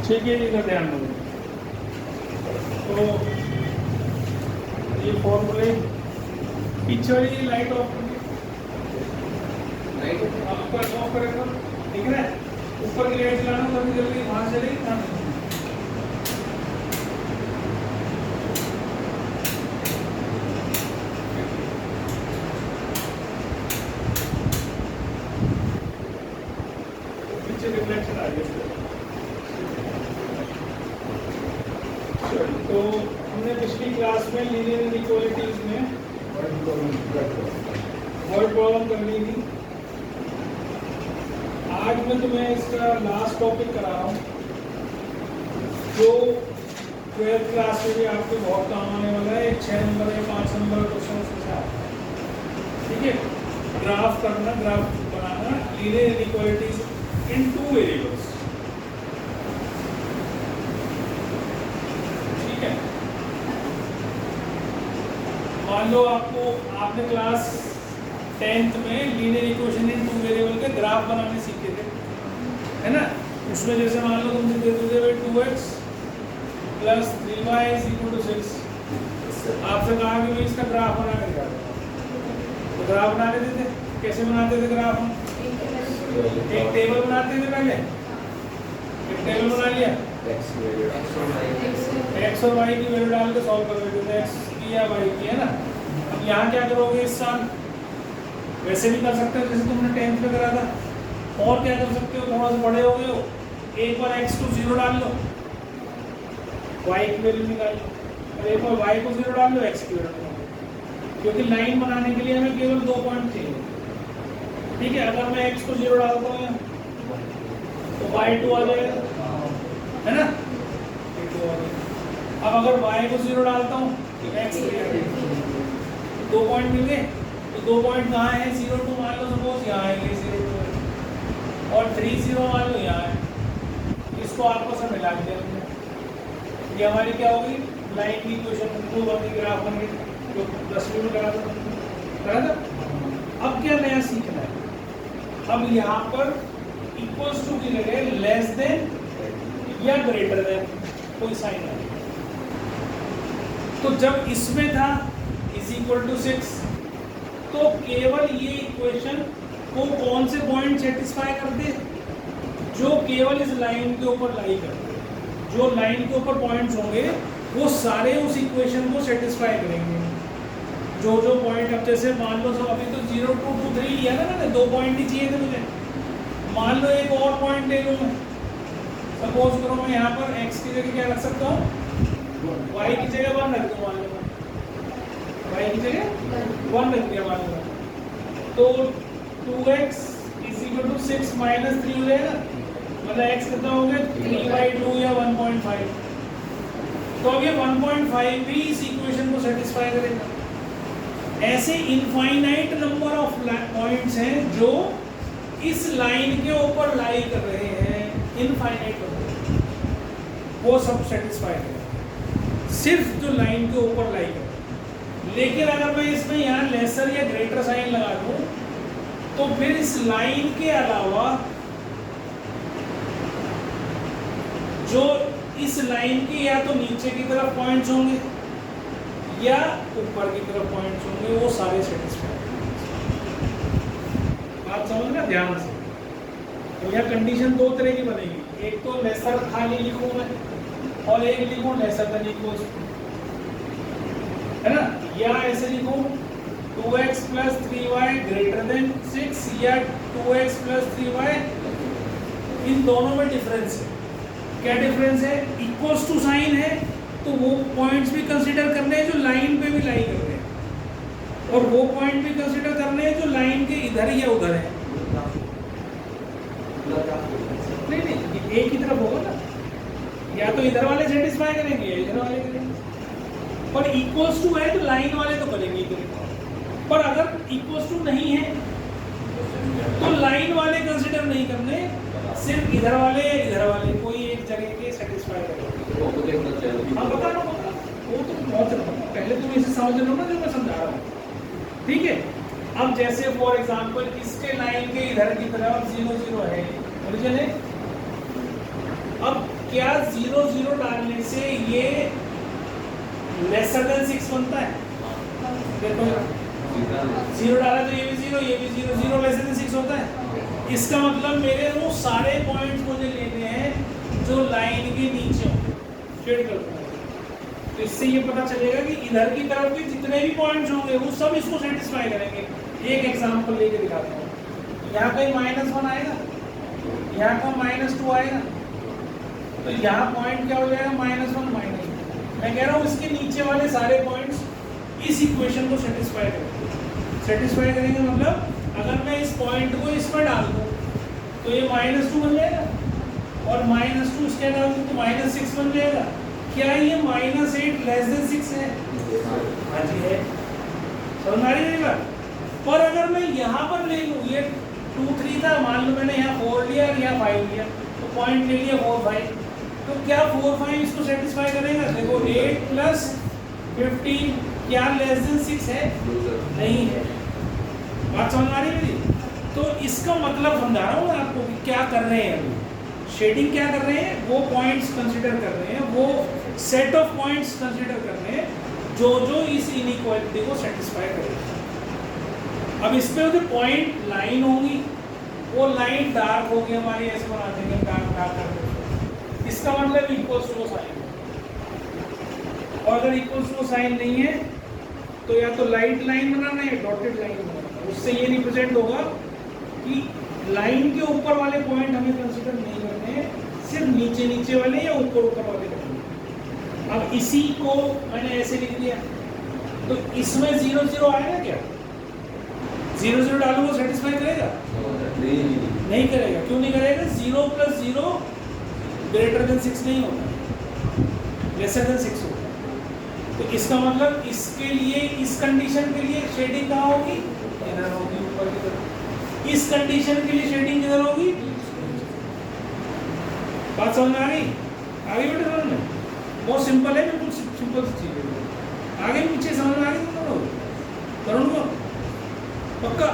ठीक है, इधर ध्यान दो। तो ये फॉर्मूले पीछे वाली लाइट ऑफ करेगा, ठीक है। ऊपर की लाइट चलाना तभी जल्दी वहां से चलेगी ना। पीछे रिफ्लेक्शन आ गया। तो हमने पिछली क्लास में लीनियर इनइक्वालिटीज में वर्ड प्रॉब्लम करनी थी। आज मैं तुम्हें इसका लास्ट टॉपिक करा रहा हूँ, जो 12th क्लास में भी आपको बहुत काम आने वाला है। 6 नंबर या 5 नंबर क्वेश्चन के साथ, ठीक है। ग्राफ करना, ग्राफ बनाना लीनियर इनइक्वालिटीज इन 2 वेरिएबल्स, ठीक है। मान लो आपने क्लास 10th में लीनियर इक्वेशन इन 2 वेरिएबल के ग्राफ बनाने सीखे थे, है ना। उसमें जैसे मान लो तुमसे दे दे 2x plus 3y is equal to 6। आपसे कहा कि भाई इसका ग्राफ बना कर दिखा दो, तो ग्राफ बना देते थे। कैसे बनाते थे ग्राफ हम? एक टेबल बनाते थे पहले, एक टेबल बना लिया, x और y की वैल्यू डाल के सॉल्व कर देते थे, x की या y की, है ना। अब यहाँ क्या करोगे इस साल? वैसे भी कर सकते हो जैसे तुमने 10th में करा था, और क्या कर सकते हो, थोड़ा सा बड़े हो गए हो, एक बार x को 0 डाल लो, y की वैल्यू निकाल लो, और एक बार y को 0 डाल लो, x की वैल्यू निकाल लो। क्योंकि लाइन बनाने के लिए हमें केवल 2 पॉइंट चाहिए, ठीक है। अगर मैं x को 0 डालता हूँ तो y2 आ जाएगा, है ना। अब अगर y को 0 डालता हूँ तो x 2 पॉइंट मिल गए। तो 2 पॉइंट कहाँ है? 0 2 मान लो, सपोज यहाँ आएंगे 0 2 और 3 0 मान लो यहाँ है। इसको आपको सब मिला दिया हमने। ये हमारी क्या होगी? लाइन की इक्वेशन 2 बन गई, ग्राफ बन गई, जो 10वीं में करा था। अब क्या नया सीखना है? अब यहाँ पर इक्वल्स टू की जगह लेस देन या ग्रेटर देन कोई साइन है। तो जब इसमें था इज इक्वल टू 6, तो केवल ये इक्वेशन को कौन से पॉइंट सेटिस्फाई करते? जो केवल इस लाइन के ऊपर लाई करते। जो लाइन के ऊपर पॉइंट्स होंगे वो सारे उस इक्वेशन को सेटिस्फाई करेंगे। जो जो पॉइंट, अब जैसे मान लो सब अभी तो 0 2 2 3 लिया था ना, 2 पॉइंट ही चाहिए थे मुझे। मान लो एक और पॉइंट ले लूँ मैं, सपोज करो मैं यहाँ पर x की जगह क्या रख सकता हूँ? y की जगह 1 रख दूँ, मान लो y की जगह 1 रख दिया मान लो, तो 2x is equal to 6 minus 3 हो जाएगा। मतलब x कितना हो गया? 3/2 या 1.5। तो अब ये 1.5 भी इस इक्वेशन को सेटिस्फाई करेगा। ऐसे इनफाइनाइट नंबर ऑफ पॉइंट्स हैं जो इस लाइन के ऊपर लाई कर रहे हैं, इनफाइनाइट नंबर, वो सब सेटिस्फाई करेगा सिर्फ जो लाइन के ऊपर लाई कर रहे हैं। लेकिन अगर मैं इसमें यहाँ लेसर या ग्रेटर साइन लगा दूं, तो फिर इस लाइन के अलावा जो इस लाइन के या तो नीचे की तरफ पॉइंट्स होंगे या ऊपर की तरफ पॉइंट्स होंगे, वो सारे सेटिस्फाई। बात समझना ध्यान से। तो यह कंडीशन 2 तरह की बनेगी, एक तो लेसर खाली लिखूं मैं और एक लिखूं लेसर देन इक्वल्स, है ना। या ऐसे लिखूं 2x plus 3y greater than 6 या 2x प्लस 3y। इन दोनों में डिफरेंस है। क्या डिफरेंस है? इक्वल्स टू साइन है तो वो पॉइंट्स भी कंसीडर करने हैं जो लाइन पे भी लाई कर रहे हैं, और वो पॉइंट भी कंसीडर करने हैं जो लाइन के इधर या उधर है। नहीं नहीं, एक ही तरफ होगा ना, या तो इधर वाले सेटिस्फाई करेंगे या इधर वाले करेंगे। पर इक्वल्स टू है तो लाइन वाले तो करेंगे ही करेंगे। पर अगर इक्वल्स टू नहीं है तो लाइन वाले कंसीडर नहीं करने, सिर्फ इधर वाले या इधर वाले कोई एक जगह के सेटिस्फाई करेंगे। हाँ बता रहा हूँ, वो तो बहुत पहले तुम इसे समझ लो ना जो मैं समझा रहा हूँ, ठीक है। अब जैसे फॉर एग्जांपल इसके लाइन के इधर की तरफ 0 0 है, ओरिजिन है। अब क्या 0 0 डालने से ये लेसर देन 6 बनता है? देखो 0 डाला तो ये भी 0, ये भी 0, 0 लेसर देन 6 होता है। इसका मतलब मेरे वो सारे पॉइंट्स मुझे लेने हैं जो लाइन के नीचे हों, शेड कर दूंगा। तो इससे ये पता चलेगा कि इधर की तरफ के जितने भी पॉइंट्स होंगे वो सब इसको सेटिस्फाई करेंगे। एक एग्जांपल लेके दिखाता हूँ। यहाँ कहीं -1 आएगा, यहाँ का -2 आएगा, तो यहाँ पॉइंट क्या हो जाएगा? -1 -2। मैं कह रहा हूँ इसके नीचे वाले सारे पॉइंट्स इस इक्वेशन को सेटिस्फाई करेंगे। सेटिस्फाई करेंगे मतलब अगर मैं इस पॉइंट को इसमें डाल दूँ तो ये -2 बन जाएगा, और -2 इसके डाल दूँ तो -6 बन जाएगा। क्या ये -8 लेस देन 6 है? हाँ जी है। समझ आ रही है बात? पर अगर मैं यहाँ पर ले लूँ, ये 2 3 था, मान लो मैंने यहाँ 4 लिया और यहाँ 5 लिया, तो पॉइंट ले लिया 4 5, तो क्या 4 5 इसको सेटिस्फाई करेगा? देखो 8 + 15 क्या लेस देन 6 है? नहीं है। बात समझ आ रही है मेरी? तो इसका मतलब समझा रहा हूँ मैं आपको कि क्या कर रहे हैं अभी। शेडिंग क्या कर रहे हैं? वो पॉइंट्स कंसीडर कर रहे हैं, वो सेट ऑफ पॉइंट्स कंसीडर कर रहे हैं जो जो इस इनइक्वालिटी को सेटिस्फाई करेगा। अब इस पे जो पॉइंट लाइन होगी वो लाइन डार्क होगी हमारी, ऐसे बना देंगे डार्क डार्क करके। इसका मतलब इक्वल्स टू साइन, और अगर इक्वल्स टू साइन नहीं है तो या तो लाइट लाइन बनाना है, डॉटेड लाइन बनाना। उससे ये रिप्रेजेंट होगा कि लाइन के ऊपर वाले पॉइंट हमें कंसीडर नहीं करने हैं, सिर्फ नीचे नीचे वाले या ऊपर ऊपर वाले करने। अब इसी को मैंने ऐसे लिख दिया, तो इसमें 0 0 आएगा क्या? 0 0 डालूंगा सेटिस्फाई करेगा? नहीं करेगा। क्यों नहीं करेगा? 0 + 0 ग्रेटर देन 6 नहीं होता, लेसर देन 6 होता। तो इसका मतलब इसके लिए, इस कंडीशन के लिए शेडिंग कहाँ होगी? इधर होगी, ऊपर की तरफ। इस कंडीशन के लिए शेडिंग किधर होगी? बात समझ में आ गई? आगे बेटे समझ में? बहुत सिंपल है, बिल्कुल सिंपल सी चीज है। आगे पीछे समझ में आ गई तरुण को? पक्का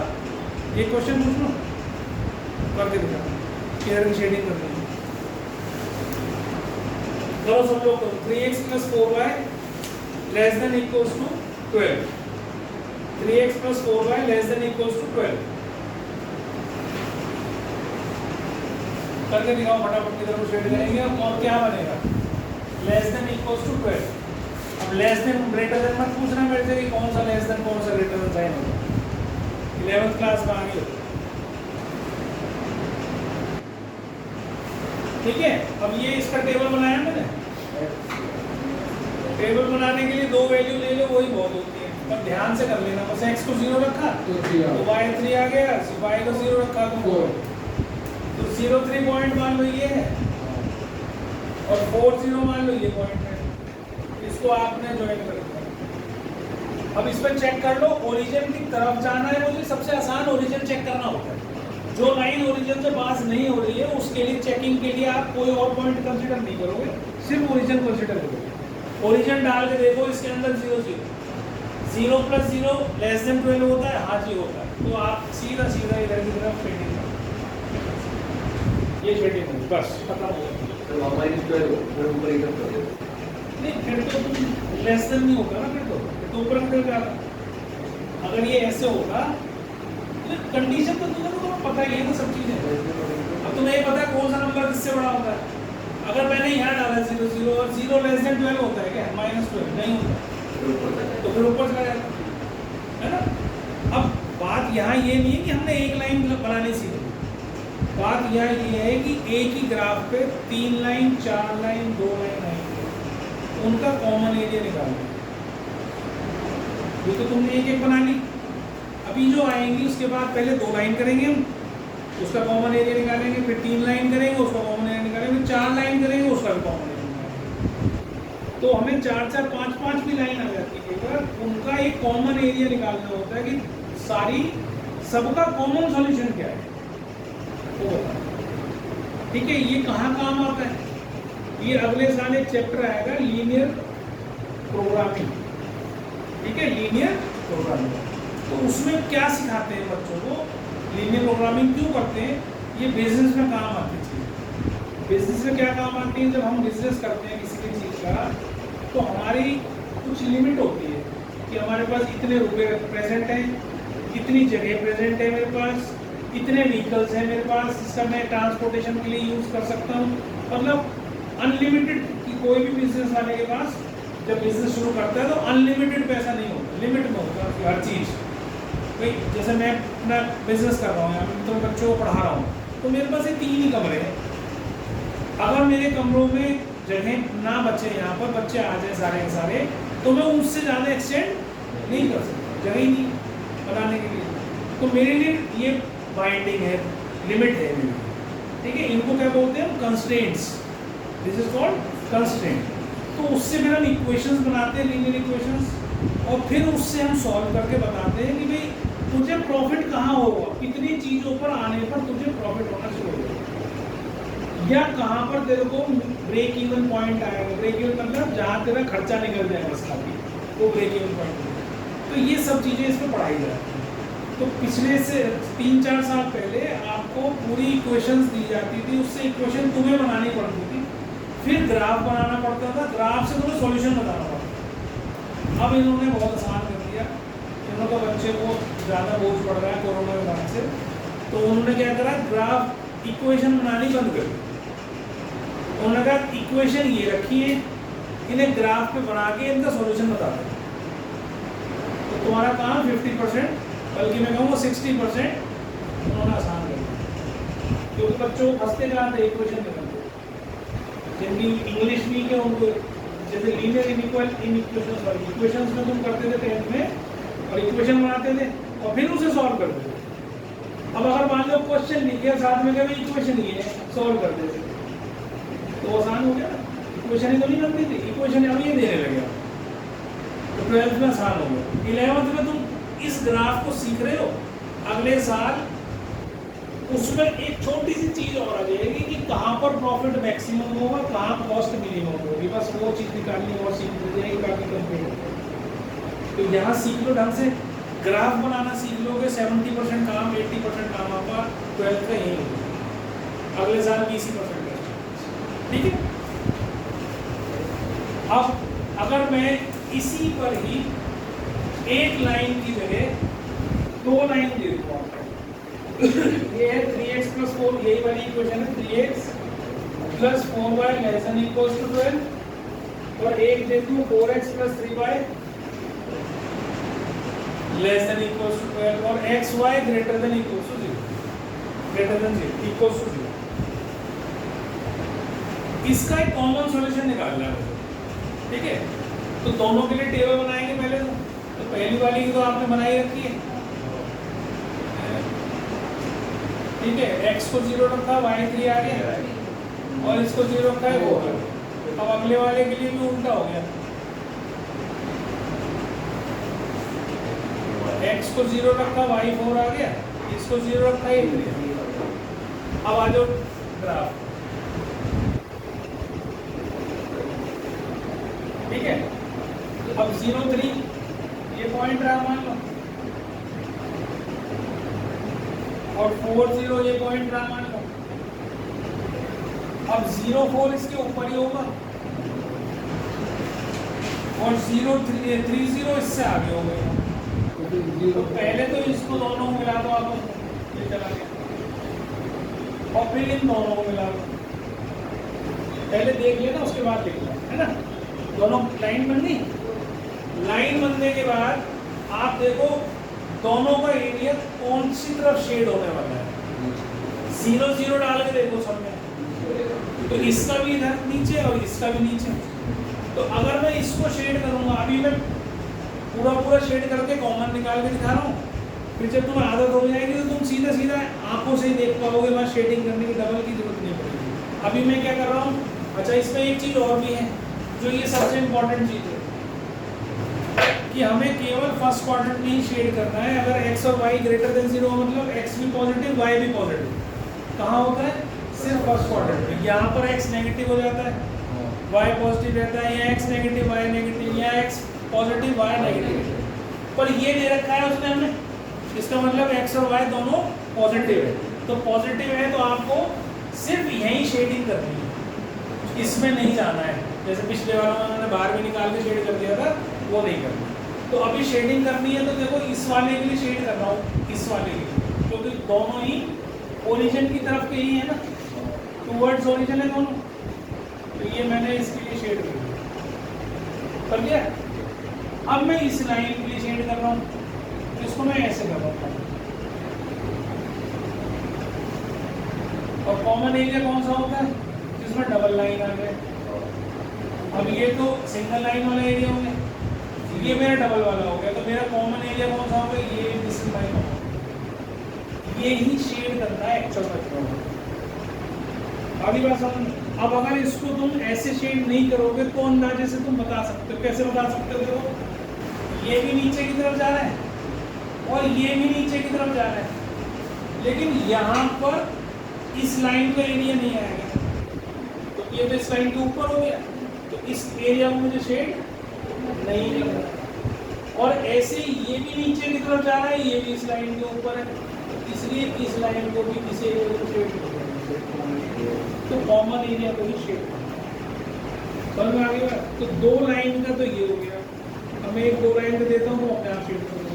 ये क्वेश्चन पूछ लो, करके दिखा किधर की शेडिंग करनी है। चलो सब लोग 3x + 4y less than equals to 12। 3x + 4y less than equals to 12 करके दिखाओ फटाफट। किधर को शेड करेंगे और क्या बनेगा? Less than equals to 12। अब लेस देन ग्रेटर देन मत पूछना मेरे से कि कौन सा लेस देन कौन सा ग्रेटर देन साइन होगा। 11th क्लास में आ गए, ठीक है। अब ये इसका टेबल बनाया मैंने। टेबल बनाने के लिए 2 वैल्यू ले लो, वही बहुत होती है, पर ध्यान से कर लेना। बस x को 0 रखा तो y 3 आ गया, y को 0 रखा तो 4। तो 0 3 पॉइंट मान लो ये है, और 4 0 मान लो ये पॉइंट है। इसको आपने ज्वाइन कर दिया। अब इस पर चेक कर लो, ओरिजिन की तरफ जाना है मुझे। सबसे आसान ओरिजिन चेक करना होता है। जो लाइन ओरिजिन से पास नहीं हो रही है उसके लिए चेकिंग के लिए आप कोई और पॉइंट कंसीडर नहीं करोगे, सिर्फ ओरिजिन कंसीडर करोगे। ओरिजिन डाल के देखो, इसके अंदर 0 0 0 + 0 लेस देन 12 होता है। हाँ जी होता है। तो आप सीधा सीधा इधर की तरफ शेडिंग करो, ये शेडिंग होगी, बस खत्म हो गया। नहीं फिर तो तुम लेस देन नहीं होगा ना, फिर तो ऊपर निकल जाएगा। अगर ये ऐसे होगा तो कंडीशन तो तुम्हें पता ही है ना, सब चीजें। अब तुम्हें ये पता है कौन सा नंबर किससे बड़ा होता है। अगर मैंने यहाँ डाला 0 0 और 0 लेस देन 12 होता है क्या? -12 नहीं होता, तो फिर ऊपर चला जाता है ना। अब बात यहाँ ये नहीं है कि हमने एक लाइन बनानी सीखी, बात यहाँ ये है कि एक ही ग्राफ पे 3 लाइन 4 लाइन 2 लाइन आएंगे, उनका कॉमन एरिया निकालना। ये तो तुमने एक एक बना ली। अभी जो आएंगी उसके बाद पहले 2 लाइन करेंगे हम, उसका कॉमन एरिया निकालेंगे, फिर 3 लाइन करेंगे, उसका कॉमन एरिया निकालेंगे, 4 लाइन करेंगे, उसका भी कॉमन एरिया निकालेंगे। तो हमें 4 4 5 5 भी लाइन आ जाती है, पर उनका एक कॉमन एरिया निकालना होता है कि सारी सबका कॉमन सॉल्यूशन क्या है वो बताओ। ठीक है, ये कहाँ काम आता है? ये अगले साल एक चैप्टर आएगा लीनियर प्रोग्रामिंग। ठीक है, लीनियर प्रोग्रामिंग। तो उसमें क्या सिखाते हैं बच्चों को, लीनियर प्रोग्रामिंग क्यों करते हैं, ये बिजनेस में काम आती चीज। बिजनेस में क्या काम आती है? जब हम बिजनेस करते हैं किसी भी चीज़ का, तो हमारी कुछ लिमिट होती है कि हमारे पास इतने रुपए प्रेजेंट हैं, इतनी जगह प्रेजेंट है मेरे पास, इतने व्हीकल्स हैं मेरे पास जिसका मैं ट्रांसपोर्टेशन के लिए यूज़ कर सकता हूँ। मतलब अनलिमिटेड कि कोई भी बिजनेस वाले के पास जब बिजनेस शुरू करता है तो अनलिमिटेड पैसा नहीं होता, लिमिट में होता है हर चीज़। भाई जैसे मैं अपना बिजनेस कर रहा हूँ या तो बच्चों को पढ़ा रहा हूँ, तो मेरे पास ये 3 ही कमरे हैं। अगर मेरे कमरों में जगह ना बचे, यहाँ पर बच्चे आ जाए सारे के सारे, तो मैं उससे ज़्यादा एक्सटेंड नहीं कर सकता, जगह ही नहीं बनाने के लिए। तो मेरे लिए ये बाइंडिंग है, लिमिट है मेरी, ठीक है। इनको क्या बोलते हैं? Constraints. This is called constraint. तो उससे फिर हम इक्वेशंस बनाते हैं, लीनियर इक्वेशंस, और फिर उससे हम सॉल्व करके बताते हैं कि भाई तुझे प्रॉफिट कहाँ होगा, कितनी चीज़ों पर आने पर तुझे प्रॉफिट होना शुरू होगा, या कहाँ पर तेरे को ब्रेक इवन पॉइंट आएगा। ब्रेक इवन मतलब जहाँ तेरा खर्चा निकल जाएगा उसका भी, वो ब्रेक इवन पॉइंट। तो ये सब चीज़ें इसमें पढ़ाई जाती हैं। तो पिछले से 3-4 साल पहले आपको पूरी इक्वेशंस दी जाती थी, उससे इक्वेशन तुम्हें बनानी पड़ती थी, फिर ग्राफ बनाना पड़ता था, ग्राफ से तुम्हें सॉल्यूशन बताना पड़ता। अब इन्होंने बहुत आसान कर दिया, इन्होंने बच्चे को ज़्यादा बोझ पड़ रहा है कोरोना के बाद से, तो उन्होंने क्या करा, ग्राफ इक्वेशन बनानी बंद कर दी। उन्होंने कहा इक्वेशन ये रखी है, इन्हें ग्राफ पे बना के इनका सॉल्यूशन बता दें, तो तुम्हारा काम 50%, बल्कि मैं कहूँगा 60% उन्होंने आसान कर दिया। क्योंकि बच्चों को फंसते कहाँ थे? इक्वेशन के बनते, जिनकी इंग्लिश वीक है उनको जैसे लीनियर इक्वेशंस वाली इक्वेशंस में तुम करते थे 10th में, और इक्वेशन बनाते थे और फिर उसे सॉल्व करते थे। अब अगर मान लो क्वेश्चन लिख गया साथ में कभी इक्वेशन ही है, सॉल्व कर देते तो आसान हो गया। इक्वेशन ही तो नहीं बनती थी, इक्वेशन अब ये देने लगे, तो 12th में आसान हो गया। 11th में तुम इस ग्राफ को सीख रहे हो, अगले साल उसमें एक छोटी सी चीज और आ जाएगी कि कहाँ पर प्रॉफिट मैक्सिमम होगा, कहाँ कॉस्ट मिनिमम होगी, बस वो चीज निकालनी और सीख जाएगी, बाकी कंप्लीट। तो यहाँ सीख लो ढंग से, ग्राफ बनाना सीख लोगे, 70% काम 80% काम आपका 12th का यही होगा, अगले साल 20%। ठीक है। अब अगर मैं इसी पर ही एक लाइन की जगह 2 लाइन दे दूँ, ये है 3x + 4, यही वाली इक्वेशन है, 3x + 4y ≤ 12, और एक दे दूँ 4x + 3y ≤ 12, और xy > 0 इसका एक कॉमन सॉल्यूशन निकालना है, ठीक है। तो दोनों के लिए टेबल बनाएंगे पहले, तो पहली वाली की तो आपने बनाई रखी है, ठीक है। x को 0 रखा, y 3 आ गया, और इसको 0 रखा है, वो। अब अगले वाले के लिए भी उल्टा हो गया, x को 0 रखा, y 4 आ गया, इसको 0 रखा, ये 3। अब आ जाओ ग्राफ, ठीक है। अब 0 3 ये पॉइंट रहा मान लो, और 4 0 ये पॉइंट रहा मान लो। अब 0 4 इसके ऊपर ही होगा, और 0 3 0 इससे आगे हो गया। तो पहले तो इसको दोनों को मिला दो आप, ये चला गया, और फिर इन दोनों को मिला दो, पहले देख लेना उसके बाद लिख लो, है ना। दोनों लाइन बन गई। लाइन बनने के बाद आप देखो दोनों का एरिया कौन सी तरफ शेड होने वाला है, 0 0 डाल के देखो सब में, तो इसका भी इधर नीचे और इसका भी नीचे। तो अगर मैं इसको शेड करूंगा, अभी मैं पूरा शेड करके कॉमन निकाल के दिखा रहा हूँ, फिर जब तुम्हें आदत हो जाएगी तो तुम सीधा सीधा आंखों से ही देख पाओगे, बस शेडिंग करने की डबल की जरूरत नहीं पड़ेगी। अभी मैं क्या कर रहा हूँ, अच्छा इसमें एक चीज़ और भी है जो ये सबसे इम्पोर्टेंट चीज़ है कि हमें केवल फर्स्ट क्वाड्रेंट में ही शेड करना है। अगर x और y > 0 मतलब x भी पॉजिटिव y भी पॉजिटिव, कहाँ होता है? सिर्फ फर्स्ट क्वाड्रेंट में। यहाँ पर x नेगेटिव हो जाता है, y पॉजिटिव रहता है, यहाँ x नेगेटिव y नेगेटिव, यहाँ x पॉजिटिव y नेगेटिव, पर ये दे रखा है उसने हमें, इसका मतलब x और y दोनों पॉजिटिव है। तो पॉजिटिव है तो आपको सिर्फ यही शेडिंग करनी है, इसमें नहीं जाना है। जैसे पिछले वाला में मैंने बाहर भी निकाल के शेड कर दिया था, वो नहीं करना। तो अभी शेडिंग करनी है तो देखो इस वाले के लिए शेड कर रहा हूँ, इस वाले के लिए, क्योंकि दोनों ही ओरिजिन की तरफ के ही है ना, टूवर्ड्स ओरिजिन है दोनों। तो ये मैंने इसके लिए शेड कर दिया। अब मैं इस लाइन के लिए शेड कर रहा हूँ, तो इसको मैं ऐसे कर रहा हूँ। और कॉमन एरिया कौन सा होता है जिसमें डबल लाइन आ गए। अब ये तो सिंगल लाइन वाला एरिया हो गया, ये मेरा डबल वाला हो गया, तो मेरा कॉमन एरिया कौन सा होगा, ये दिस लाइन होगा। ये ही शेड करना है एक्चुअल में। आगे बात समझ। अब अगर इसको तुम ऐसे शेड नहीं करोगे तो अंदाजे से तुम बता सकते हो। कैसे बता सकते हो? देखो ये भी नीचे की तरफ जा रहा है और ये भी नीचे की तरफ जा रहा है, लेकिन यहाँ पर इस लाइन का एरिया नहीं आएगा, तो ये तो इस लाइन के ऊपर हो गया, तो इस एरिया में मुझे शेड नहीं करना। और ऐसे ही ये भी नीचे की तरफ जा रहा है, ये भी इस लाइन के ऊपर है, इसलिए इस लाइन को भी इस एरिया को शेड करना। तो कॉमन एरिया को ही शेड करना। समझ में आ गया? तो दो लाइन का तो ये हो गया। अब मैं एक दो लाइन का देता हूँ, अपने आप शेड कर दूंगा।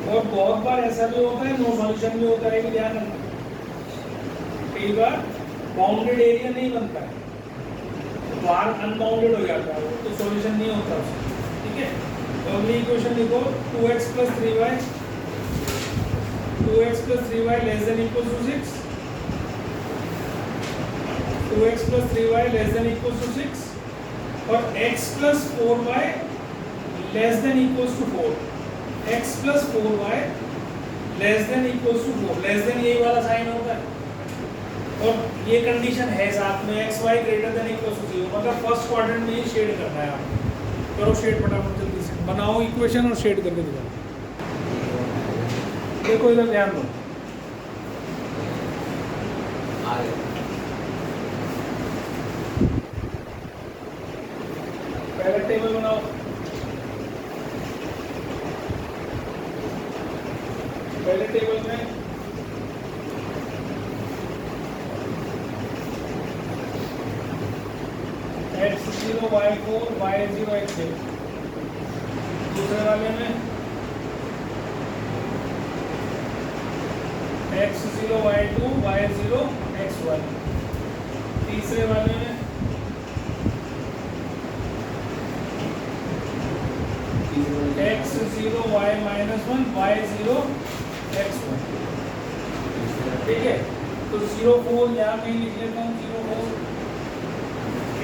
और बहुत बार ऐसा भी होता है, नो सॉल्यूशन भी होता है, कि ध्यान रखना कई बार बाउंडेड एरिया नहीं बनता है, बाहर अनबाउंडेड हो जाता है, तो सॉल्यूशन नहीं होता उसका। ठीक है, तो अगली इक्वेशन लिखो 2x + 3y, 2x + 3y less than equal to 6, 2x + 3y less than equal to 6, और x + 4y less than equal to 4, x + 4y less than equal to 4, less than यही वाला साइन होता है, और ये कंडीशन है साथ में x y greater than equal to 0, मतलब फर्स्ट क्वाड्रेंट में ही शेड करना है आपको। करो शेड फटाफट जल्दी से, बनाओ इक्वेशन और शेड करके दिखाओ। देखो इधर ध्यान दो, पहले टेबल बनाओ। पहले टेबल में x0 y4 y0 x8, दूसरे वाले में x0 y2 y0 x1, तीसरे वाले में x0 y-1 y0 x1। ठीक है, तो 04 यहाँ कहीं लिख लेता हूँ, 04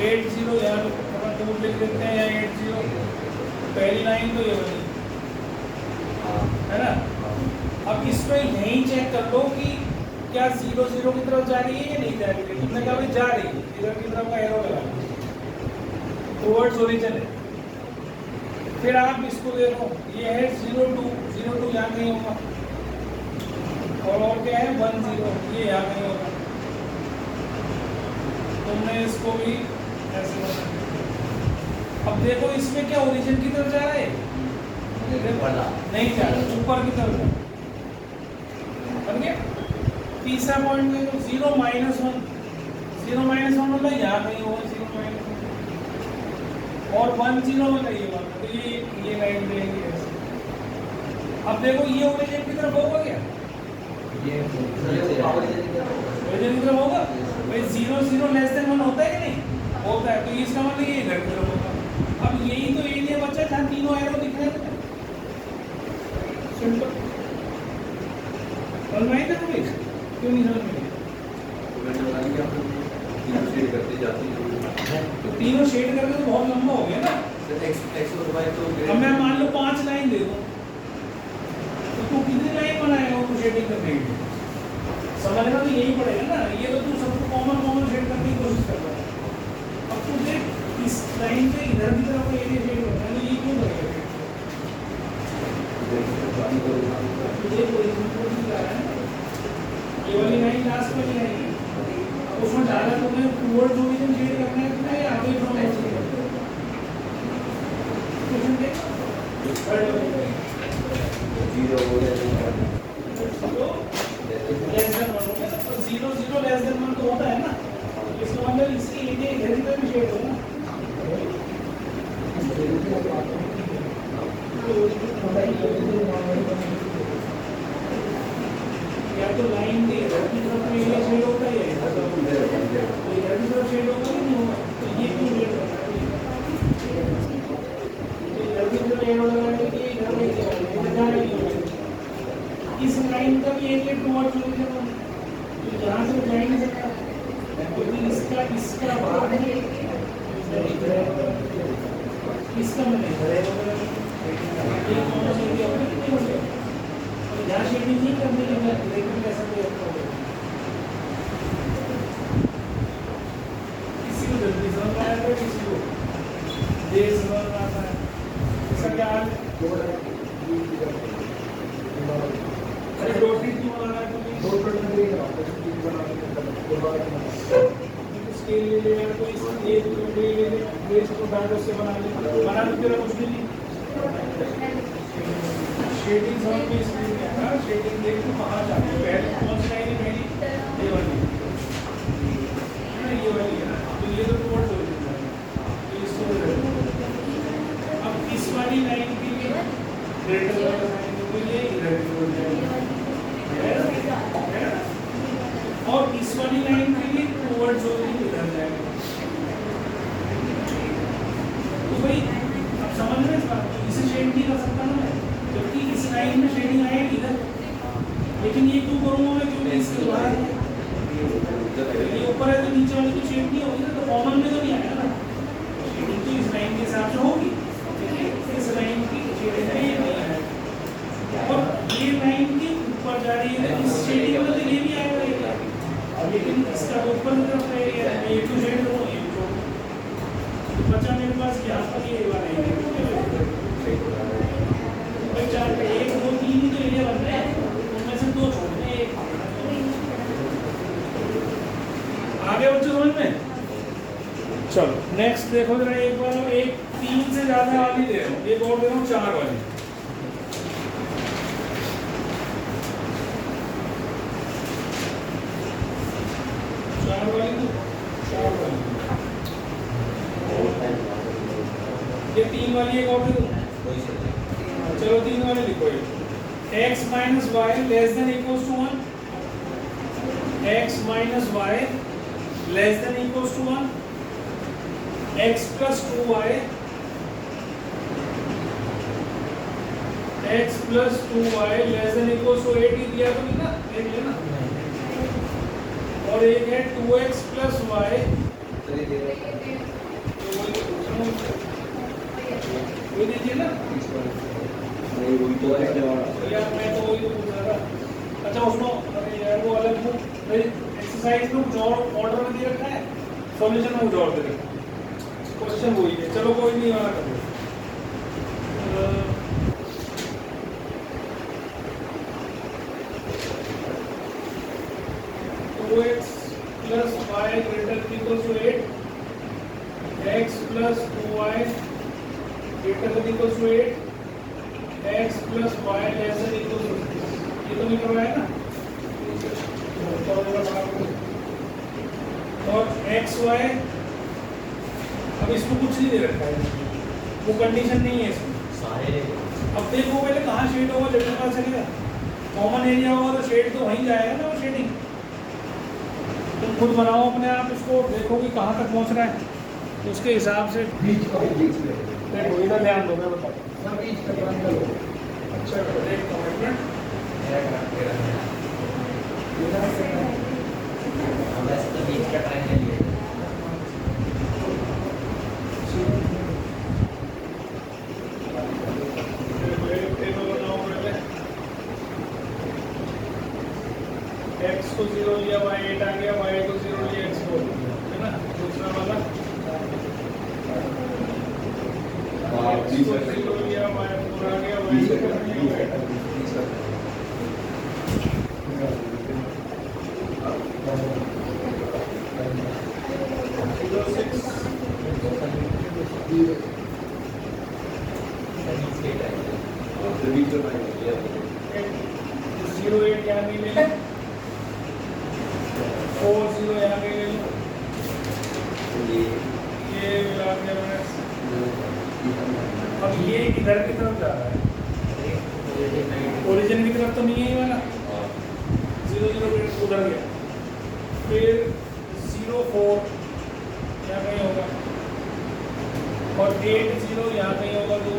80 यहाँ थोड़ा दूर लिख देते हैं, या 80 पहली लाइन तो ये बनी है ना। अब इसमें यही चेक कर लो कि क्या 0 0 की तरफ जा रही है या नहीं जा रही है। तुमने कहा भाई जा रही है, इधर की तरफ का एरो लगा, टुवर्ड्स ओरिजिन है। फिर आप इसको देखो, ये है 02 यहाँ कहीं होगा, और क्या है 10, ये यहाँ कहीं होगा। तुमने इसको भी ऐसे बना। अब देखो इसमें क्या ओरिजिन की तरफ जा रहा है, नहीं जा रहा, ऊपर की तरफ जा। बन गया। तीसरा पॉइंट देखो 0 - 1, 0 - 1 मतलब यहाँ कहीं होगा 0 - 1, और 10 मतलब ये बात, तो ये लाइन देंगे ऐसे। अब देखो ये ओरिजिन की तरफ होगा क्या, ये ओरिजिन की तरफ होगा भाई। 0 0 लेस देन 1 होता है कि नहीं होता है, तो इसका मतलब ये इधर की तरफ होगा। अब यही तो एरिया बचा जहाँ तीनों एरो दिख रहे थे, सिंपल। समझ में आई था तुम्हें? क्यों नहीं समझ में आई? तो तीनों शेड करके तो बहुत लंबा हो गया ना। अब मैं मान लो 5 लाइन दे दूँ, तो तू कितनी लाइन बनाएगा वो शेडिंग करने के लिए? समझना तो यही पड़ेगा ना। ये तो तू सबको कॉमन शेड करने की कोशिश कर रहा है। अब तू देख इस लाइन पे इधर की तरफ का एरिया शेड करना है, तो ये क्यों करेगा? ये वाली लाइन लास्ट में नहीं आएगी, उसमें डाला तुम्हें टुवर्ड्स ओरिजिन शेड करना है तुम्हें या आगे फ्रॉम ओरिजिन? क्वेश्चन देखो जीरो हो गया लेस देन 1 होगा तो 0 0 लेस देन 1 तो होता है ना, इसका मतलब इसकी ये इधर इधर भी शेड होगा ना। या तो लाइन के इधर की तरफ में ये शेड होता है या इधर की तरफ शेड होगा कि नहीं होगा, तो ये क्यों शेड होगा? इधर की तरफ एरो लगाने के इधर में इधर जा रही है, इस लाइन का भी एक टुवर्ड्स ओरिजिन तो जहाँ से जा ही नहीं सकता, क्योंकि इसका भाग है इसका में नहीं भरेगा, ये कौन सा एरिया होगा कि नहीं होगा, और जहाँ शेडिंग नहीं करने के बाद लेकिन कैसा कोई अच्छा होगा, किसी को जल्दी समझ में आया किसी को देर समझ में आता है, इसका क्या हाल है? अरे रोटी क्यों बना रहा है इसके लिए ले यार कोई एक ले ले बेस को डाल से बना तो तेरा कुछ भी नहीं शेडिंग समझ में इसलिए क्या था, शेडिंग देख तो कहाँ जाते हैं पहले कौन सी लाइन है पहली ये वाली ना, ये वाली है ना, तो ये तो टुवर्ड्स ओरिजिन है, तो इसको अब इस वाली लाइन के लिए ग्रेटर वाला लाइन के लिए इधर हो जाएगा और इस वाली लाइन के लिए टुवर्ड्स ओरिजिन इधर जाएगा, तो भाई अब समझ में इस बात को, इसे शेड नहीं कर सकता ना मैं, जबकि इस लाइन में शेडिंग आएगी इधर, लेकिन ये क्यों करूँगा मैं, क्योंकि इसके बाहर ये ऊपर है तो नीचे वाली तो शेड नहीं होगी ना, तो कॉमन में तो नहीं आएगा ना, शेडिंग तो इस लाइन के हिसाब से होगी, इस लाइन की शेडिंग नहीं आएगा, और ये लाइन के ऊपर जा रही है इस शेडिंग में तो ये भी आएगा, लेकिन इसका ऊपर की तरफ है ये टू शेड हो ये तो बचा मेरे पास क्या पर ये वाला है भाई, चार पे 1 2 3 ही तो एरिया बन रहे हैं, उनमें से 2 छोड़ने हैं, एक आगे बच्चों समझ में। चलो नेक्स्ट देखो जरा एक बार, एक 3 से ज्यादा वाली दे रहा हूँ, एक और दे रहा हूँ 4 वाली, ये 3 वाली एक और दे दूँ, चलो 3 वाले लिखो, x minus y less than equals to 1, x minus y less than equals to 1, x plus 2y, x plus 2y less than equals to 8 ही दिया तो नहीं ना, 8 लेना, और एक है 2x प्लस y, वो दीजिए ना, नहीं वही तो है यार मैं तो वही पूछ रहा था, अच्छा उसको अरे यार वो अलग बुक भाई एक्सरसाइज में कुछ और ऑर्डर में दे रखा है, सॉल्यूशन में कुछ और दे रखा है, क्वेश्चन वही है, चलो कोई नहीं वाला कर दो, 2x plus y greater than equals to 8, x plus 2y greater than equals to 8, x plus y less than equals to 6, ये तो नहीं करवाया ना, और x y अब इसको कुछ नहीं दे रखा है, वो कंडीशन नहीं है इसमें, अब देखो पहले कहाँ शेड होगा जब पता चलेगा, कॉमन एरिया होगा तो शेड तो वहीं जाएगा ना, वो शेडिंग तुम खुद बनाओ अपने आप, इसको देखो कि कहाँ तक पहुँच रहा है, तो उसके हिसाब से वही ना ध्यान दो, मैं बताऊँ अच्छा x को 0 लिया y 8 आ गया, y को 0 लिया x को, है ना, दूसरा वाला x को 0 लिया y 4 आ गया, y को 0 लिया 08 यहाँ कहीं ले लो, 40 यहाँ कहीं ले लो, ये मिला के मैंने। अब ये इधर की तरफ जा रहा है, ओरिजिन की तरफ तो नहीं है ये वाला, 0 उधर गया, फिर 04 यहाँ कहीं होगा और 80 यहाँ कहीं होगा। तो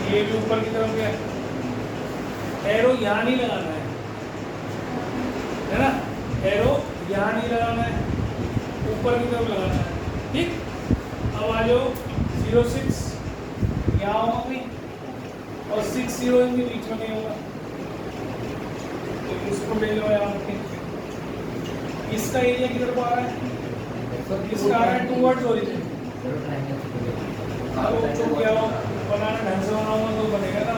ये भी ऊपर की तरफ गया, एरो यहाँ नहीं लगाना है ना, एरो यहाँ नहीं लगाना है, ऊपर की तरफ लगाना है, ठीक। अब आ जाओ 06 यहाँ होगा कहीं और 60 इनके बीच में नहीं होगा, तो इसको ले लो यहाँ पे। इसका एरिया किधर को आ रहा है, इसका आ रहा है टूवर्ड्स ओरिजिन। अब जो क्या हो बनाना ढंग से बनाऊंगा तो बनेगा ना,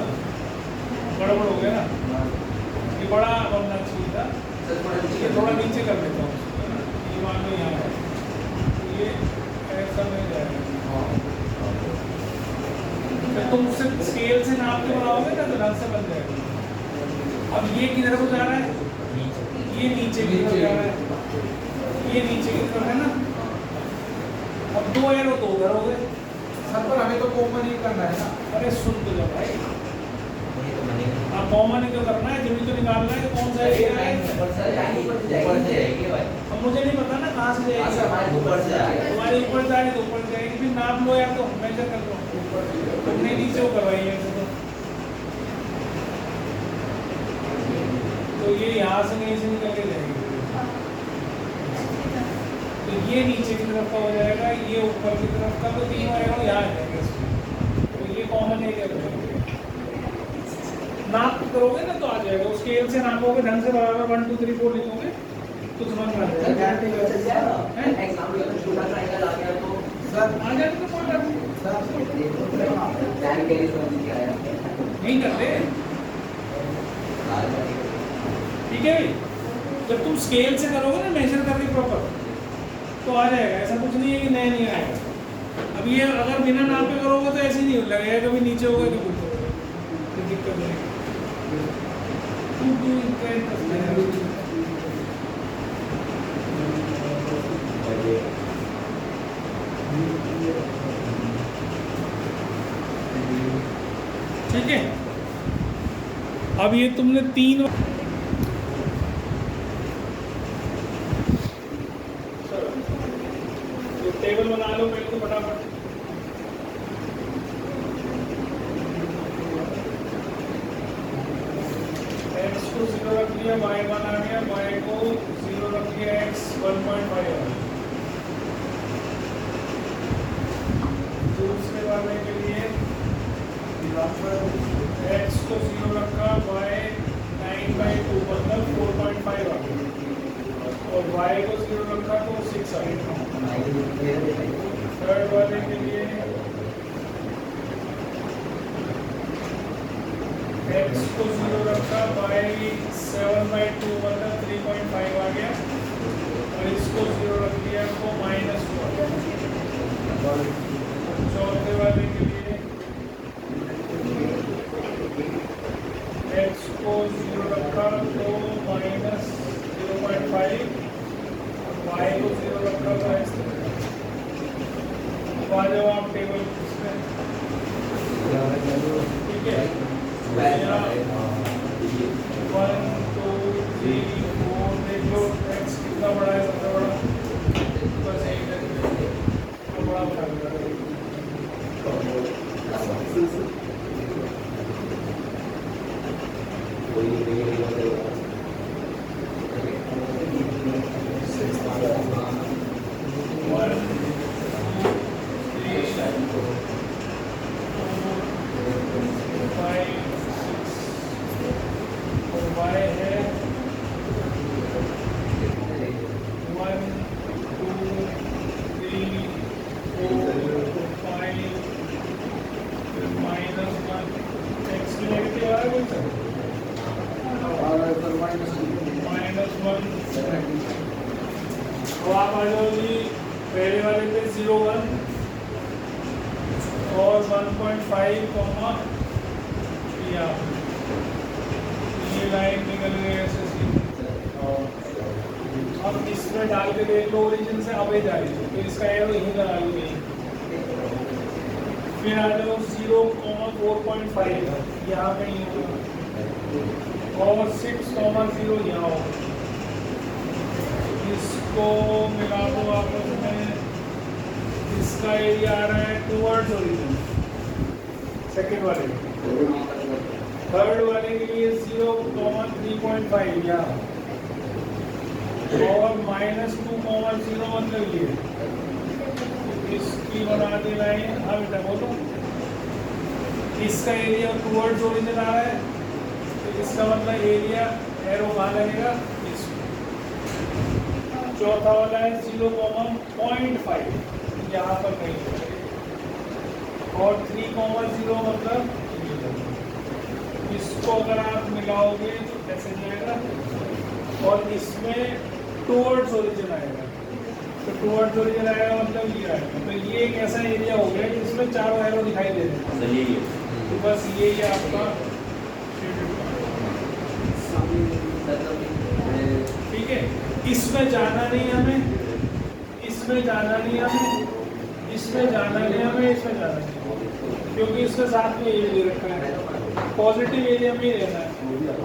गड़बड़ हो गया ना, ये बड़ा बनना चाहिए था, ये थोड़ा नीचे कर देता हूँ, ये मान लो यहाँ है, ये ऐसा नहीं जाएगा। तो तुम उससे स्केल से नाप के बनाओगे ना तो ढंग से बन जाएगा। अब ये किधर को जा रहा है, ये नीचे की तरफ जा रहा है, ये नीचे की तरफ है ना। अब 2 एरो तो उधर हो गए सर, पर हमें तो कॉमन ही करना है ना। अरे सुन तो जा भाई, आप कॉमन ही तो करना है, जब भी तो निकालना है कौन सा एरिया है। अब मुझे नहीं पता ना कहाँ से जाएगी, तुम्हारे ऊपर जाएगी तो ऊपर जाएगी, फिर नाप लो या तो मेजर कर लो, तुमने नीचे वो करवाई है तो ये यहाँ से नहीं से निकल के जाएगी, तो ये नीचे की तरफ का हो जाएगा, ये ऊपर की तरफ का, तो 3 एरो यहाँ आ जाएगा इसमें, तो ये कॉमन एरिया बनेगा। नाप करोगे ना तो आ जाएगा, उस स्केल से नापोगे ढंग से बराबर 1 2 3 4 लिखोगे तो समझ में आ जाएगा। सर आ जाएगा तो कोई नहीं करते, ठीक है। जब तुम स्केल से करोगे ना मेजर करके प्रॉपर तो आ जाएगा, ऐसा कुछ नहीं है कि नया नहीं आएगा। अब ये अगर बिना नापे करोगे तो ऐसे नहीं लगेगा, कभी नीचे होगा तो कुछ होगा, तो दिक्कत नहीं। ठीक है, अब ये तुमने 3 टेबल बना लो पहले तो फटाफट। x को 0 रख लिया, y1 आ गया, y को 0 रख लिया, x 1.5 आ गया। दूसरे वाले के लिए x को 0 रखा, y 9/2 मतलब 4.5 आ गया, और y को 0 रखा तो 6 आ गया। थर्ड वाले के लिए x को 0 रखा, y 7/2 मतलब 3.5 आ गया, और इसको 0 रख लिया तो -2 आ गया। चौथे वाले के लिए x को 0 रखा तो -0.5, y को 0 रखा तो ऐसे। आ जाओ आप टेबल ठीक है, 1 2 3 4 देख लो, x कितना बड़ा है, सबसे बड़ा बस एक है, तो बड़ा बना तो आप आ जाओ जी पहले वाले पे 0 1 और 1.5 कॉमा या ये लाइन निकल गई ऐसे सीधी। अब इसमें डाल के देख लो ओरिजिन से अवे जा रही है, तो इसका एरो यहीं का डाल गई। फिर आ जाओ 0,4.5 यहाँ कहीं होगा और 6,0 यहाँ होगा। इसको मिला दो आपस में, इसका एरिया आ रहा है टूवर्ड्स ओरिजिन सेकेंड वाले। थर्ड वाले के लिए 0,3.5 यहाँ और -2,0 मतलब ये। इसकी बना दी लाइन। हाँ बेटा बोलो, इसका एरिया टूवर्ड्स ओरिजिन आ रहा है, तो इसका मतलब एरिया एरो कहाँ लगेगा, चौथा वाला है 0,5 यहाँ पर कहीं, और 3,0 मतलब इसको अगर आप मिलाओगे तो कैसे जाएगा, और इसमें टूवर्ड्स ओरिजिन आएगा, तो टूवर्ड्स ओरिजिन आएगा मतलब ये आएगा। तो ये एक ऐसा एरिया हो गया जिसमें चारों एरो दिखाई दे रहे हैं। तो बस ये आपका ठीक है। इसमें जाना नहीं हमें, इसमें जाना नहीं हमें, इसमें जाना नहीं हमें, इसमें जाना नहीं, क्योंकि इसमें साथ में ये दे रखा है, पॉजिटिव एरिया में ही रहना है।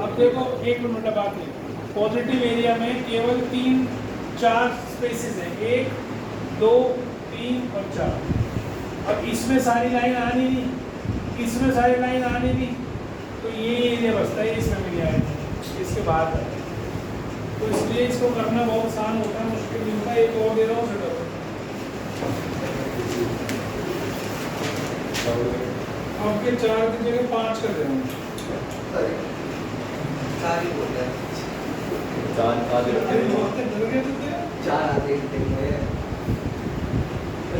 अब देखो एक मिनट बात है, पॉजिटिव एरिया में केवल 3-4 स्पेसेस हैं, 1 2 3 और 4। अब इसमें सारी लाइन आनी नहीं, इसमें सारी लाइन आनी नहीं, तो ये एरिया बचता है, इसमें मिल जाएगा, इसके बाद है। तो इसलिए इसको करना बहुत आसान होता है, मुश्किल नहीं होता। एक और दे रहा हूँ फिर आपके 4 की जगह 5 कर दे रहा हूँ।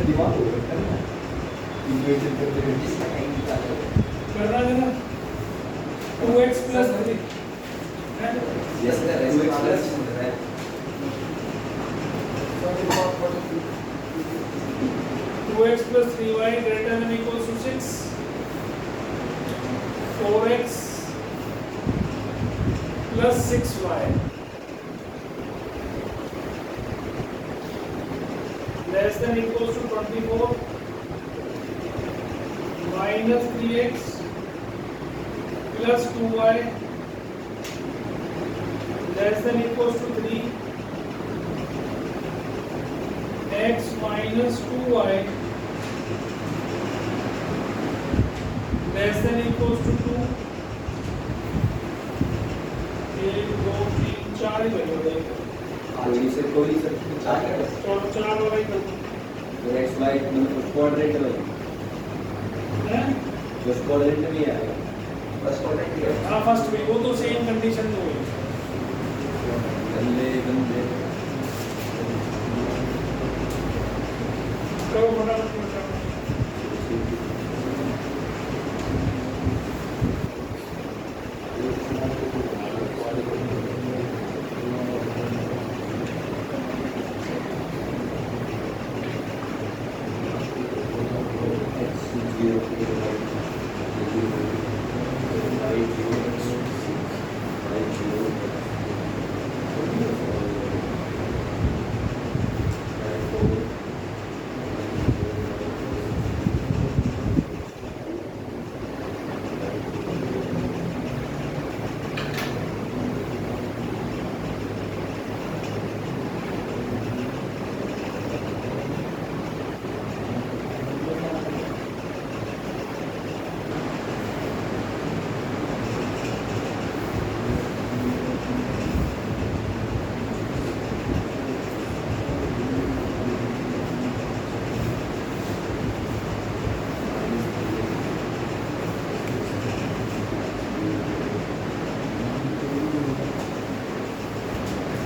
दिमाग हो रखा है करना देना 2x plus 3 2x plus 3y greater than equals to 6, 4x plus 6y less than equals to 24, minus 3x plus 2y less than equals to 3, x minus 2y less than equals to 2। 1 2 3 4 ही बचेगा, कोई से और 4 वाला ही कर दो। तो x y मतलब coordinate में हैं? बस कोऑर्डिनेट में आएगा, बस कोऑर्डिनेट में। हाँ फर्स्ट में वो तो सेम कंडीशन में हुई। गंदे गंदे करो फटाफट बताओ।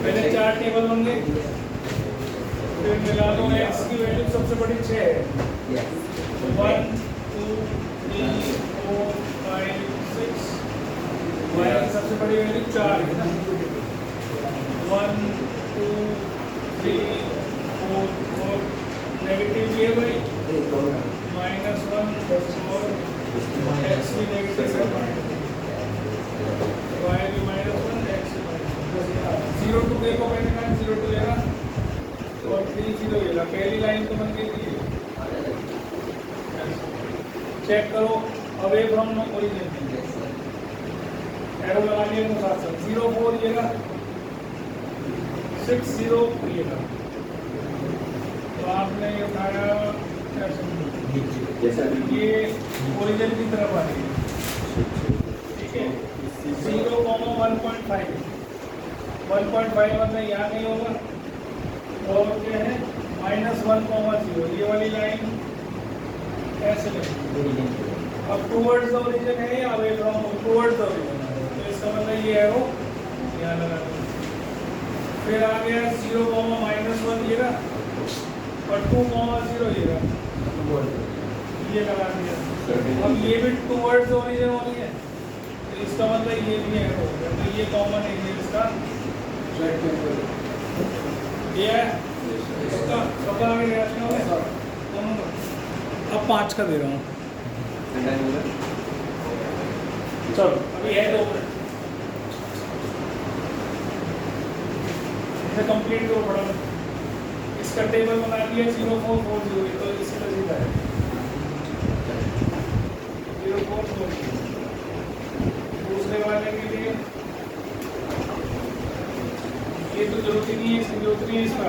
पहले 4 टेबल होंगे, फिर मिला दो। x की वैल्यू सबसे बड़ी 6 है, 1 2 3 4 5 6। y की सबसे बड़ी वैल्यू 4 है ना, 1 2 3 4 4 नेगेटिव ये भाई -1 और x भी नेगेटिव है, y भी -1 x भी -1, 0 टू k को मैंने कहा 0 टू लेगा और 3 0 लेगा। पहली लाइन तो बन गई थी। चेक करो अवे फ्रॉम ओरिजिन, एरो लगा लिया तो साथ साथ 0 4 लेगा, 6 0 लेगा। तो आपने ये उठाया जैसा ये ओरिजिन की तरफ आ रही है, ठीक है। 0 1.5 मतलब यहाँ नहीं होगा, और क्या है -1 0, ये वाली लाइन ऐसे लगेगी। अब टूवर्ड्स द ओरिजिन है या away from towards the origin है, तो इसका मतलब ये एरो यहाँ लगा दो। फिर आ गया 0 -1 ये रहा और 2 0 ये रहा, ये लगा दिया। अब ये भी टूवर्ड्स ओरिजिन हो रही है, तो इसका मतलब ये भी एरो हो गया, तो ये कॉमन है, ये इसका ये है इसका सबका आगे रिएक्शन हो गया दोनों का। अब 5 का दे रहा हूँ, चलो अभी है 2 मिनट, इसे कंप्लीट करो फटाफट। इसका टेबल बना दिया 0 4 4 0, तो इसका सीधा है 0 4 4 0। दूसरे वाले के लिए ये तो जरूरत ही नहीं है, इसकी जरूरत नहीं है, इसका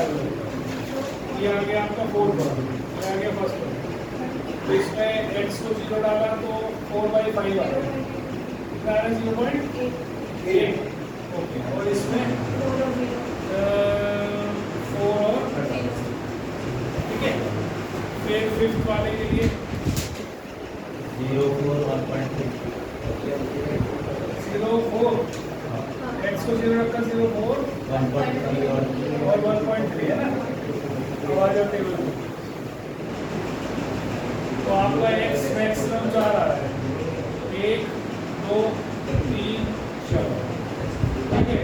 ये आ गया आपका 4 पर, ये आ गया फर्स्ट पर। तो इसमें x को 0 डाला तो 4/5 आ गया, कितना आ रहा है 0.8, ओके। और इसमें 4 और ठीक है। फिर फिफ्थ वाले के लिए 0 4 1.3 0 4 x को 0 रखा 0 4 1.3 और 1.3 है ना। तो आ जाओ टेबल में, तो आपका x मैक्सिमम 4 आ रहा है, 1 2 3 4, ठीक है।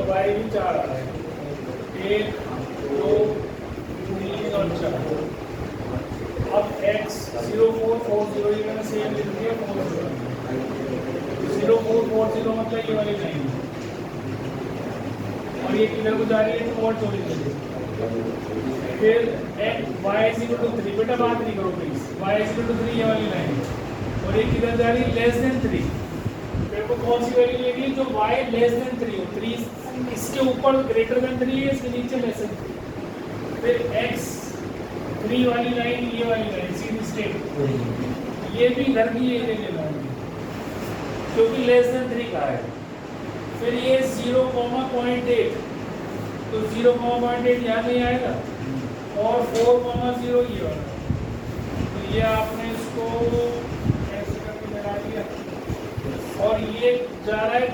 y भी 4 आ रहा है, 1 2 3 और 4। अब x 0 4 4 0 ये मैंने सेम लिख दिया 4 0 4 4 0 मतलब ये वाली लाइन, और ये किधर को जा रही है टुवर्ड्स ओरिजिन। फिर y = 3, बेटा बात नहीं करो प्लीज, y = 3 ये वाली लाइन, और ये किधर जा रही है <3। मेरे को कौन सी वैल्यू लेनी है जो y <3 हो, 3 इसके ऊपर <3 है, इसके नीचे <3। फिर x 3 वाली लाइन, ये वाली लाइन सीधी स्ट्रेट, ये भी इधर की ये लेना है क्योंकि <3 का है। फिर ये 0,8, तो 0,8 यहाँ नहीं आएगा, और 4,0 ये वाला, तो ये आपने इसको ऐसे करके मिला दिया, और ये जा रहा है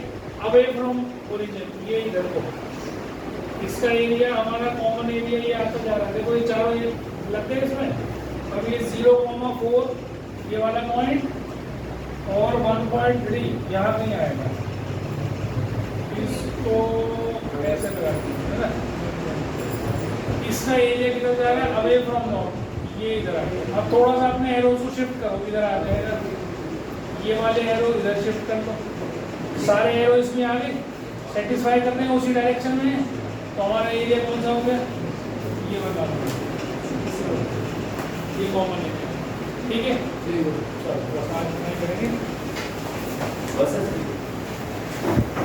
अवे फ्रॉम ओरिजिन, ये इधर को। इसका एरिया हमारा कॉमन एरिया ये आता जा रहा है, देखो ये चारों ये लग गए इसमें। अब ये 0,4 ये वाला पॉइंट और 1.3 यहाँ नहीं आएगा, इसको ऐसे लगा है ना। इसका एरिया किधर जा रहा है अवे फ्रॉम नॉर्थ, ये इधर आ गया। अब थोड़ा सा अपने एरोज को शिफ्ट करो, इधर आ जाएगा, ये वाले एरो इधर शिफ्ट कर दो, सारे एरो इसमें आ गए, सेटिस्फाई करने हैं उसी डायरेक्शन में। तो हमारा एरिया कौन सा हो गया, ये वाला, ये कॉमन एरिया, ठीक है। चलो बस आज नहीं करेंगे बस।